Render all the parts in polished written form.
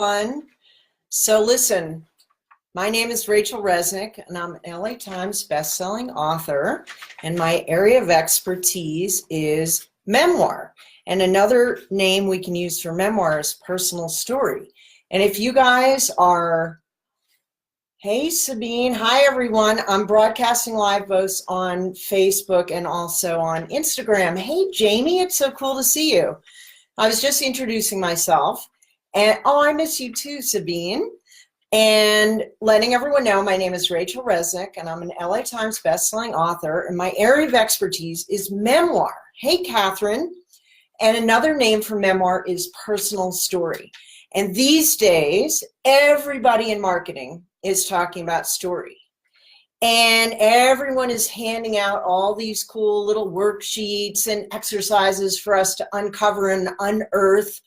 Everyone. So listen, my name is Rachel Resnick, and I'm an LA Times bestselling author, and my area of expertise is memoir. And another name we can use for memoir is personal story. And if you guys are, hey Sabine, hi everyone, I'm broadcasting live both on Facebook and also on Instagram. Hey Jamie, it's so cool to see you. I was just introducing myself. And oh, I miss you too, Sabine. And letting everyone know, my name is Rachel Resnick, and I'm an LA Times bestselling author, and my area of expertise is memoir. Hey, Catherine. And another name for memoir is personal story. And these days, everybody in marketing is talking about story. And everyone is handing out all these cool little worksheets and exercises for us to uncover and unearth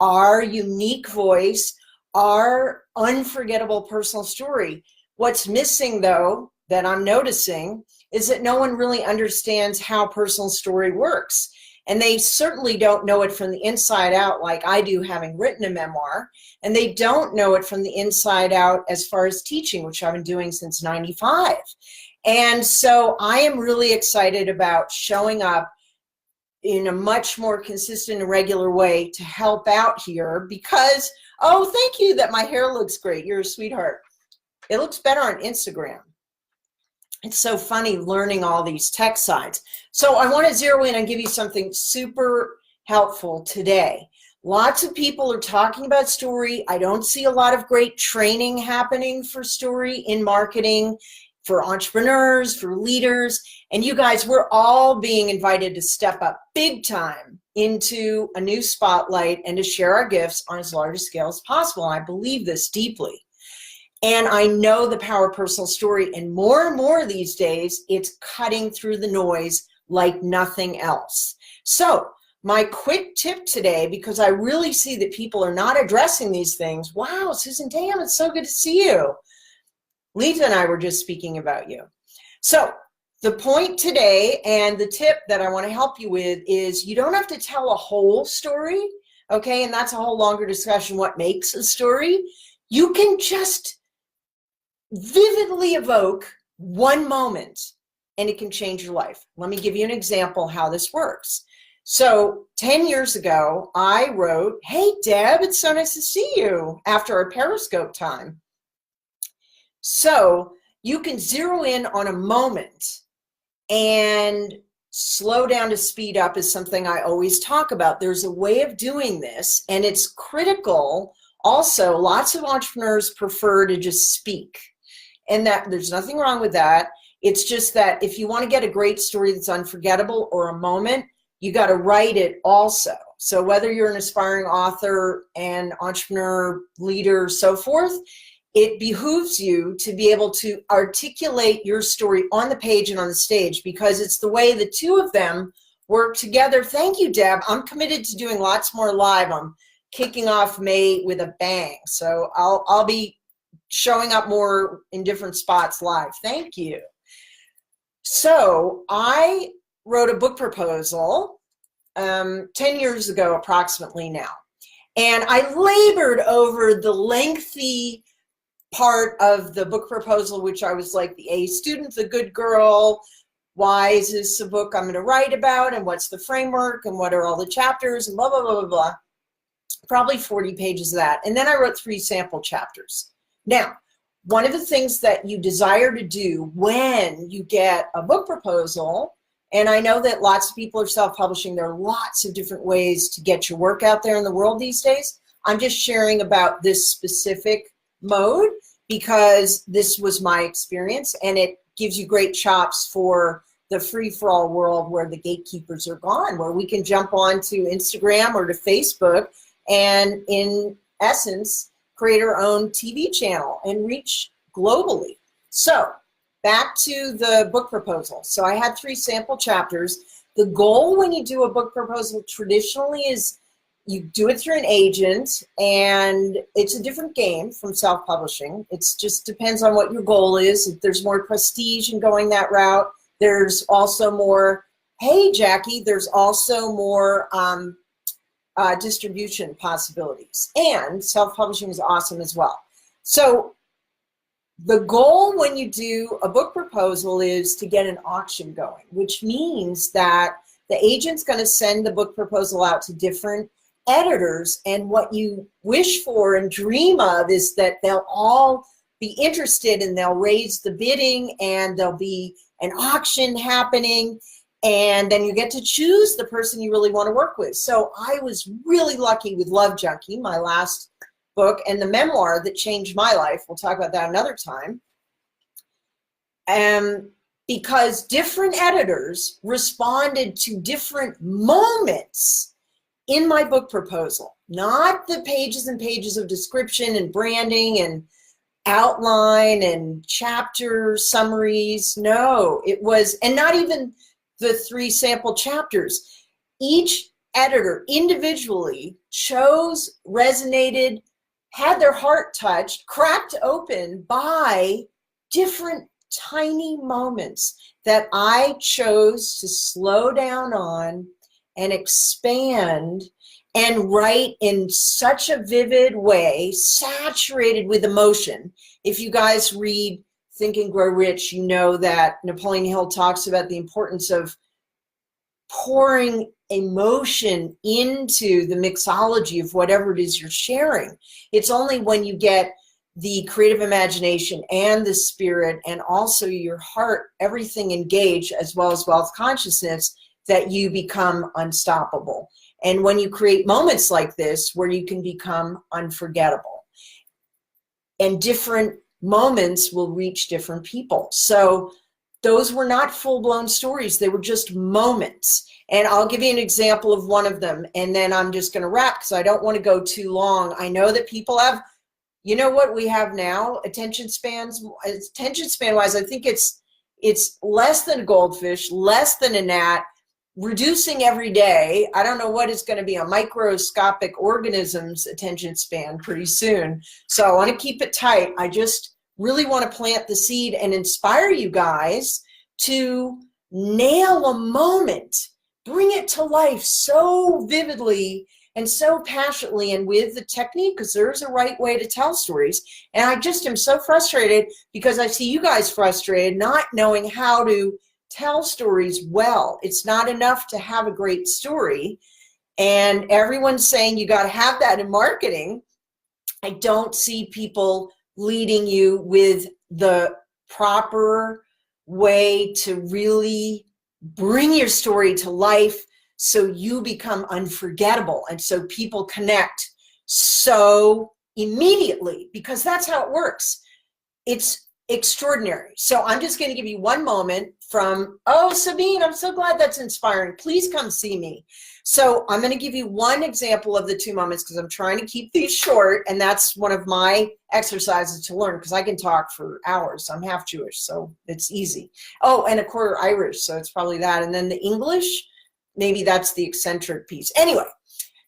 our unique voice, our unforgettable personal story. What's missing, though, that I'm noticing, is that no one really understands how personal story works. And they certainly don't know it from the inside out like I do, having written a memoir. And they don't know it from the inside out as far as teaching, which I've been doing since '95. And so I am really excited about showing up in a much more consistent and regular way to help out here because, oh, thank you that my hair looks great. You're a sweetheart. It looks better on Instagram. It's so funny learning all these tech sides. So I want to zero in and give you something super helpful today. Lots of people are talking about story. I don't see a lot of great training happening for story in marketing, for entrepreneurs, for leaders. And you guys, we're all being invited to step up big time into a new spotlight and to share our gifts on as large a scale as possible. And I believe this deeply. And I know the power of personal story. And more these days, it's cutting through the noise like nothing else. So my quick tip today, because I really see that people are not addressing these things. Wow, Susan, damn, it's so good to see you. Lisa and I were just speaking about you. So the point today and the tip that I want to help you with is you don't have to tell a whole story, okay? And that's a whole longer discussion, what makes a story. You can just vividly evoke one moment and it can change your life. Let me give you an example how this works. So 10 years ago, I wrote, hey, Deb, it's so nice to see you after our Periscope time. So you can zero in on a moment and slow down to speed up is something I always talk about. There's a way of doing this, and it's critical. Also, lots of entrepreneurs prefer to just speak, and that there's nothing wrong with that. It's just that if you want to get a great story that's unforgettable or a moment, you got to write it also. So whether you're an aspiring author, an entrepreneur, leader, so forth, it behooves you to be able to articulate your story on the page and on the stage because it's the way the two of them work together. Thank you, Deb. I'm committed to doing lots more live. I'm kicking off May with a bang. So I'll be showing up more in different spots live. Thank you. So I wrote a book proposal 10 years ago approximately now. And I labored over the lengthy part of the book proposal, which I was like the A student, the good girl. Why is this a book I'm going to write about? And what's the framework? And what are all the chapters? And blah, blah, blah, blah, blah. Probably 40 pages of that. And then I wrote 3 sample chapters. Now, one of the things that you desire to do when you get a book proposal, and I know that lots of people are self-publishing, there are lots of different ways to get your work out there in the world these days. I'm just sharing about this specific mode because this was my experience, and it gives you great chops for the free-for-all world where the gatekeepers are gone, where we can jump on to Instagram or to Facebook and in essence create our own TV channel and reach globally. So back to the book proposal. So I had 3 sample chapters. The goal when you do a book proposal traditionally is you do it through an agent, and it's a different game from self-publishing. It just depends on what your goal is. If there's more prestige in going that route, there's also more, hey, Jackie, there's also more distribution possibilities. And self-publishing is awesome as well. So the goal when you do a book proposal is to get an auction going, which means that the agent's going to send the book proposal out to different editors, and what you wish for and dream of is that they'll all be interested and they'll raise the bidding and there'll be an auction happening, and then you get to choose the person you really want to work with. So I was really lucky with Love Junkie, my last book, and the memoir that changed my life. We'll talk about that another time. Because different editors responded to different moments in my book proposal, not the pages and pages of description and branding and outline and chapter summaries. No, it was, and not even the 3 sample chapters. Each editor individually chose, resonated, had their heart touched, cracked open by different tiny moments that I chose to slow down on and expand and write in such a vivid way, saturated with emotion. If you guys read Think and Grow Rich, you know that Napoleon Hill talks about the importance of pouring emotion into the mixology of whatever it is you're sharing. It's only when you get the creative imagination and the spirit and also your heart, everything engaged, as well as wealth consciousness, that you become unstoppable. And when you create moments like this where you can become unforgettable, and different moments will reach different people. So those were not full-blown stories. They were just moments. And I'll give you an example of one of them, and then I'm just going to wrap because I don't want to go too long. I know that people have, you know what we have now, attention span wise, I think it's less than a goldfish, less than a gnat, reducing every day. I don't know what is going to be a microscopic organism's attention span pretty soon. So I want to keep it tight. I just really want to plant the seed and inspire you guys to nail a moment, bring it to life so vividly and so passionately and with the technique, because there's a right way to tell stories. And I just am so frustrated because I see you guys frustrated, not knowing how to tell stories well. It's not enough to have a great story. And everyone's saying you got to have that in marketing. I don't see people leading you with the proper way to really bring your story to life so you become unforgettable and so people connect so immediately, because that's how it works. It's extraordinary. So I'm just going to give you one moment from, oh, Sabine, I'm so glad that's inspiring. Please come see me. So I'm going to give you one example of the 2 moments because I'm trying to keep these short, and that's one of my exercises to learn because I can talk for hours. I'm half Jewish, so it's easy. Oh, and a quarter Irish, so it's probably that. And then the English, maybe that's the eccentric piece. Anyway,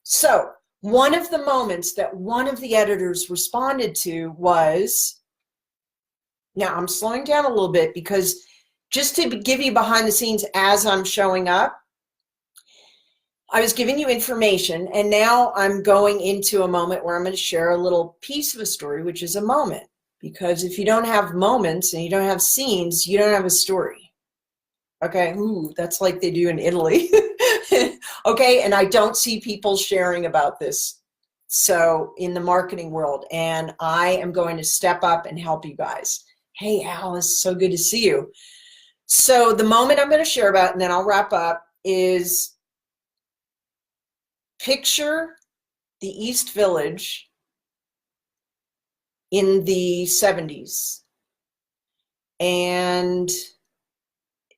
so one of the moments that one of the editors responded to was, now I'm slowing down a little bit because just to give you behind the scenes as I'm showing up, I was giving you information, and now I'm going into a moment where I'm going to share a little piece of a story, which is a moment. Because if you don't have moments and you don't have scenes, you don't have a story. Okay, ooh, that's like they do in Italy. Okay, and I don't see people sharing about this. So in the marketing world, and I am going to step up and help you guys. Hey, Alice, so good to see you. So the moment I'm going to share about, and then I'll wrap up, is picture the East Village in the 70s. And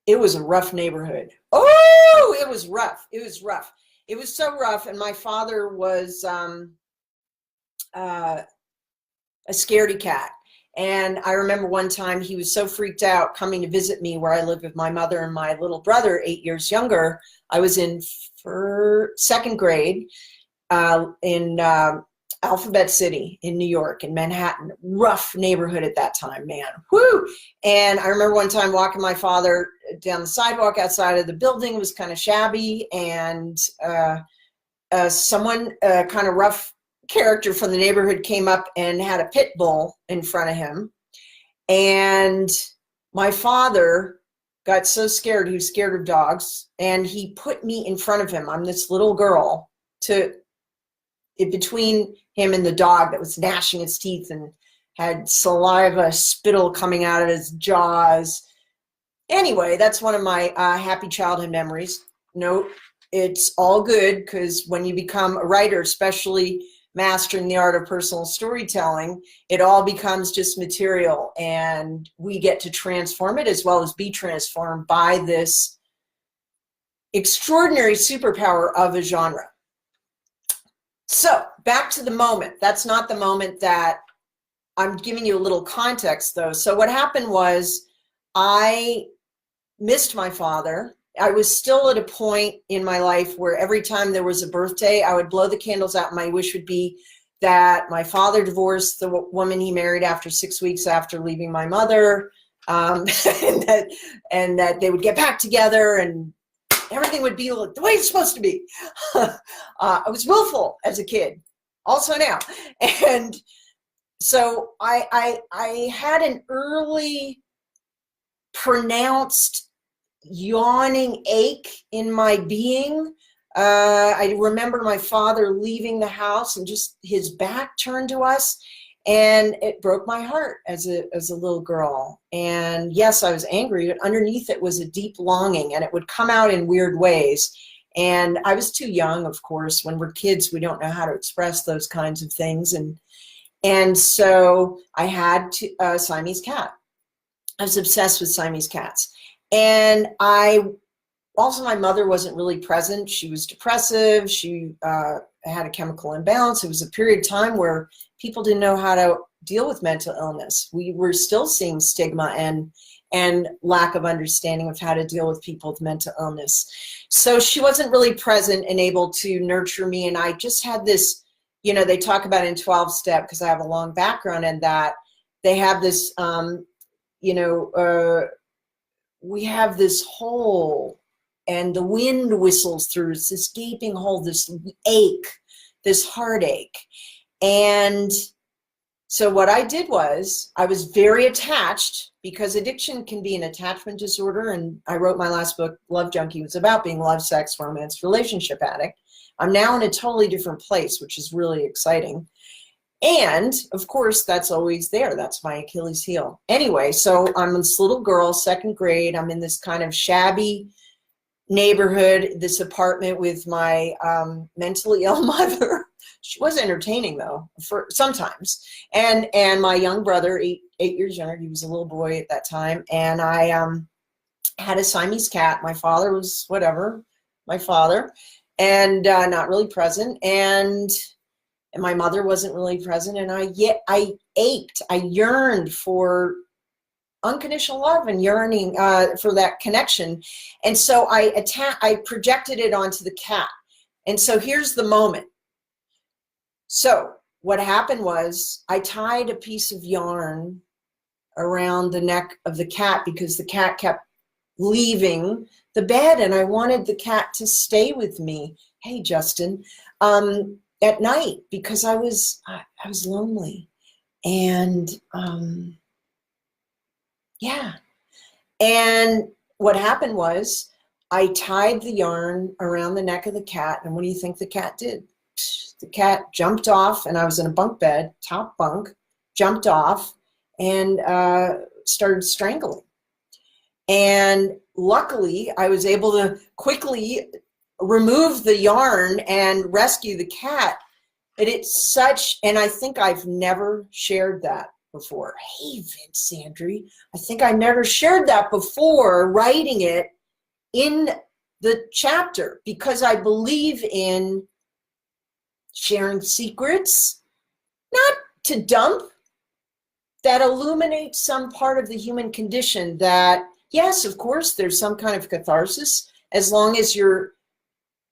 it was a rough neighborhood. Oh, it was rough. It was rough. It was so rough. And my father was a scaredy cat. And I remember one time he was so freaked out coming to visit me where I lived with my mother and my little brother, 8 years younger. I was in second grade in Alphabet City in New York, in Manhattan. Rough neighborhood at that time, man. Whoo! And I remember one time walking my father down the sidewalk outside of the building. It was kind of shabby, and someone, kind of rough character from the neighborhood, came up and had a pit bull in front of him. And my father got so scared, he was scared of dogs, and he put me in front of him. I'm this little girl, between him and the dog that was gnashing its teeth and had saliva, spittle coming out of his jaws. Anyway, that's one of my happy childhood memories. Note, it's all good, because when you become a writer, especially mastering the art of personal storytelling, it all becomes just material, and we get to transform it as well as be transformed by this extraordinary superpower of a genre. So back to the moment. That's not the moment that I'm giving you a little context, though. So what happened was I missed my father. I was still at a point in my life where every time there was a birthday, I would blow the candles out. My wish would be that my father divorced the woman he married after 6 weeks after leaving my mother, and that they would get back together and everything would be the way it's supposed to be. I was willful as a kid, also now. And so I had an early pronounced yawning ache in my being. I remember my father leaving the house and just his back turned to us, and it broke my heart as a little girl. And yes, I was angry, but underneath it was a deep longing, and it would come out in weird ways. And I was too young, of course. When we're kids, we don't know how to express those kinds of things. And so I had a Siamese cat. I was obsessed with Siamese cats. And also, my mother wasn't really present. She was depressive. She had a chemical imbalance. It was a period of time where people didn't know how to deal with mental illness. We were still seeing stigma and lack of understanding of how to deal with people with mental illness. So she wasn't really present and able to nurture me. And I just had this, they talk about in 12-step, because I have a long background in that, they have this, we have this hole, and the wind whistles through. It's this gaping hole, this ache, this heartache. And so what I did was I was very attached, because addiction can be an attachment disorder. And I wrote my last book, Love Junkie, was about being love, sex, romance, relationship addict. I'm now in a totally different place, which is really exciting. And of course, that's always there. That's my Achilles heel. Anyway, so I'm this little girl, second grade. I'm in this kind of shabby neighborhood, this apartment with my mentally ill mother. She was entertaining, though, for sometimes. And my young brother, eight years younger, he was a little boy at that time. And I had a Siamese cat. My father was whatever, my father, and not really present. And my mother wasn't really present. And I ached. I yearned for unconditional love and yearning for that connection. And so I projected it onto the cat. And so here's the moment. So what happened was I tied a piece of yarn around the neck of the cat, because the cat kept leaving the bed, and I wanted the cat to stay with me. Hey, Justin, at night, because I was lonely. And yeah. And what happened was I tied the yarn around the neck of the cat, and what do you think the cat did? The cat jumped off, and I was in a bunk bed, top bunk, jumped off and started strangling. And luckily, I was able to quickly remove the yarn and rescue the cat. But it's such, and I think I've never shared that before. Hey, Vince Sandry, I think I never shared that before writing it in the chapter, because I believe in sharing secrets, not to dump, that illuminates some part of the human condition that, yes, of course, there's some kind of catharsis, as long as you're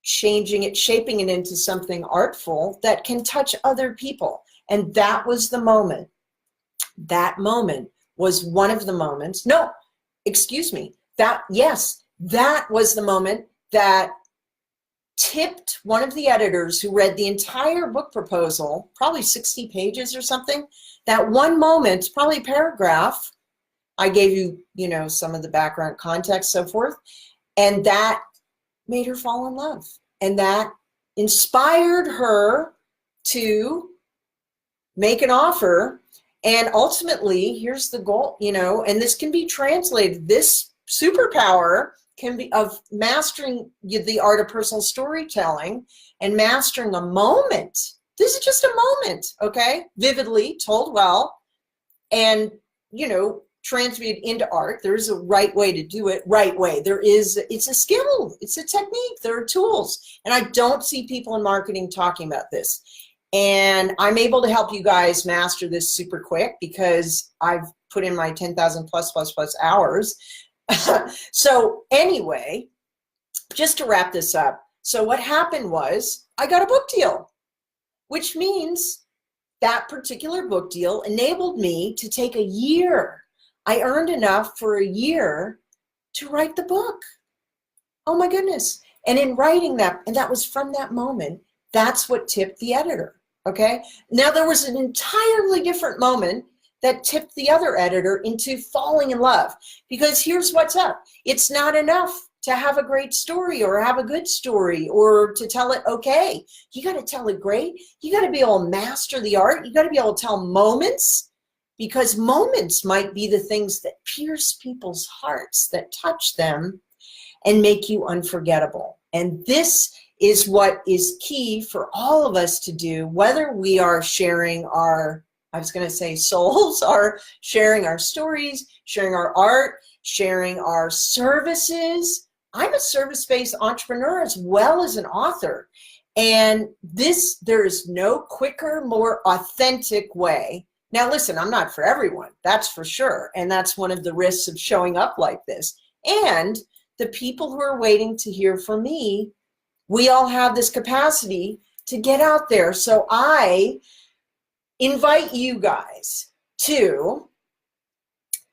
changing it, shaping it into something artful that can touch other people. And that was the moment. That moment was one of the moments. No, excuse me. That was the moment that tipped one of the editors who read the entire book proposal, probably 60 pages or something. That one moment, probably a paragraph, I gave you, you know, some of the background context, so forth, and that made her fall in love. And that inspired her to make an offer. And ultimately, here's the goal, you know, and this can be translated, this superpower can be of mastering the art of personal storytelling and mastering a moment. This is just a moment, okay? Vividly told well, and, you know, transmuted into art. There's a right way to do it, right way. There is, it's a skill, it's a technique, there are tools. And I don't see people in marketing talking about this. And I'm able to help you guys master this super quick because I've put in my 10,000 plus hours. So anyway, just to wrap this up. So what happened was I got a book deal, which means that particular book deal enabled me to take a year. I earned enough for a year to write the book. Oh my goodness. And in writing that, and that was from that moment, that's what tipped the editor. Okay. Now there was an entirely different moment that tipped the other editor into falling in love, because here's what's up. It's not enough to have a great story or have a good story or to tell it okay. You got to tell it great. You got to be able to master the art. You got to be able to tell moments, because moments might be the things that pierce people's hearts, that touch them and make you unforgettable. And this is what is key for all of us to do, whether we are sharing our, I was going to say souls, are sharing our stories, sharing our art, sharing our services. I'm a service-based entrepreneur as well as an author. And this, there is no quicker, more authentic way. Now listen, I'm not for everyone, that's for sure. And that's one of the risks of showing up like this. And the people who are waiting to hear from me, we all have this capacity to get out there. So I invite you guys to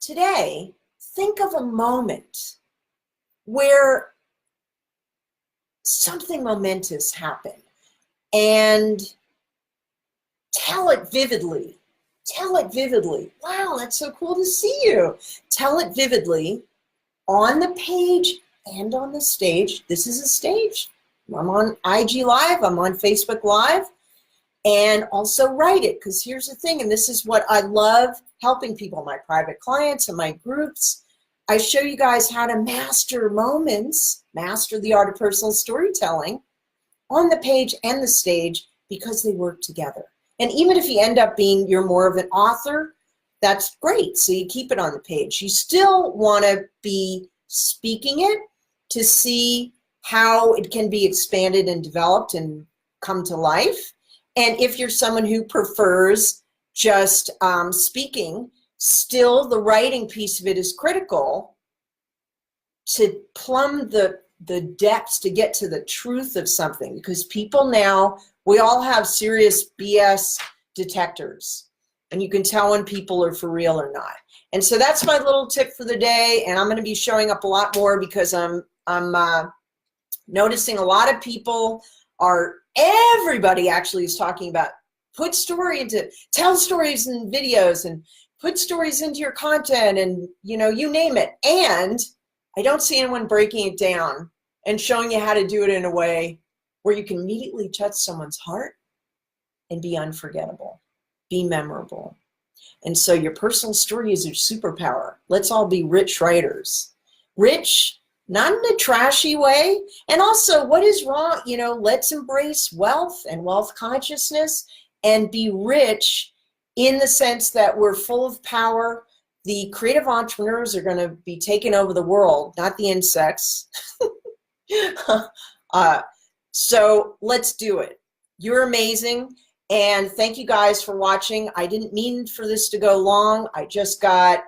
today think of a moment where something momentous happened and tell it vividly. Tell it vividly. Wow, that's so cool to see you. Tell it vividly on the page and on the stage. This is a stage. I'm on IG Live, I'm on Facebook Live, and also write it, because here's the thing, and this is what I love helping people, my private clients and my groups. I show you guys how to master moments, master the art of personal storytelling on the page and the stage, because they work together. And even if you end up being, you're more of an author, that's great. So you keep it on the page. You still want to be speaking it to see how it can be expanded and developed and come to life. And if you're someone who prefers just speaking, still the writing piece of it is critical to plumb the depths to get to the truth of something, because people now, we all have serious BS detectors, and you can tell when people are for real or not. And so that's my little tip for the day, and I'm going to be showing up a lot more, because I'm noticing a lot of people are, everybody actually is talking about put story into, tell stories in videos and put stories into your content, and you know, you name it. And I don't see anyone breaking it down and showing you how to do it in a way where you can immediately touch someone's heart and be unforgettable, be memorable. And so your personal story is your superpower. Let's all be rich writers. Rich, not in a trashy way. And also, what is wrong? You know, let's embrace wealth and wealth consciousness and be rich in the sense that we're full of power. The creative entrepreneurs are going to be taking over the world, not the insects. So let's do it. You're amazing. And thank you guys for watching. I didn't mean for this to go long. I just got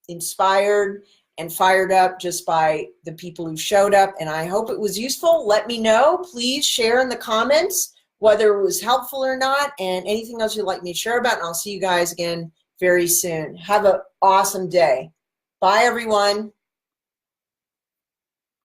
inspired and fired up just by the people who showed up. And I hope it was useful. Let me know. Please share in the comments whether it was helpful or not, and anything else you'd like me to share about. And I'll see you guys again very soon. Have an awesome day. Bye, everyone.